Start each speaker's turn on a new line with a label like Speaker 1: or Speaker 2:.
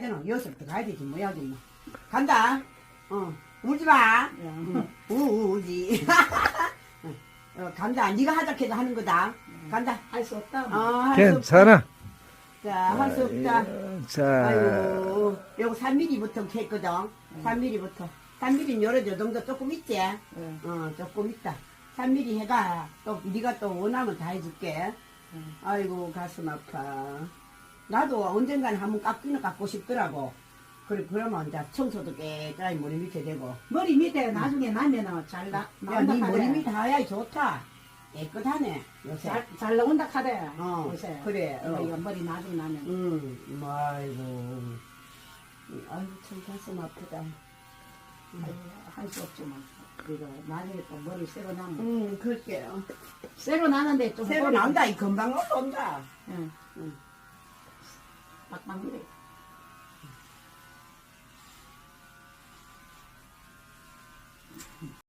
Speaker 1: 되나? 여기서부터 가야 되지, 뭐야, 뭐. 간다. 울지 마. 울지. 간다. 네가 하자 해도 하는 거다. 간다.
Speaker 2: 할 수 없다.
Speaker 1: 할 수 없다.
Speaker 3: 괜찮아.
Speaker 1: 자, 할 수 없다.
Speaker 3: 자,
Speaker 1: 아이고, 요거 3mm부터 했거든. 3mm부터. 3mm 요래 저 정도 조금 있지? 조금 있다. 3mm 해가, 또, 네가 또 원하면 다 해줄게. 아이고, 가슴 아파. 나도 언젠가는 한번 깎기는 깎고 싶더라고. 그래, 그러면 이제 청소도 깨끗하게 머리 밑에 되고.
Speaker 2: 머리 밑에 나중에 나면은 잘
Speaker 1: 야,
Speaker 2: 나온다
Speaker 1: 네 머리
Speaker 2: 카대.
Speaker 1: 밑에 하야 좋다. 깨끗하네, 요새.
Speaker 2: 잘 나온다 카대. 요새.
Speaker 1: 그래.
Speaker 2: 이거 머리 나중에 나면.
Speaker 1: 아이고. 아이고, 참 가슴 아프다.
Speaker 2: 할 수 없지만. 이거 나중에 또 머리 새로 나면.
Speaker 1: 그럴게요.
Speaker 2: 새로 나는데 좀.
Speaker 1: 새로
Speaker 2: 머리-
Speaker 1: 나온다, 이 금방 올라온다.
Speaker 2: 응. 빡빡 미래.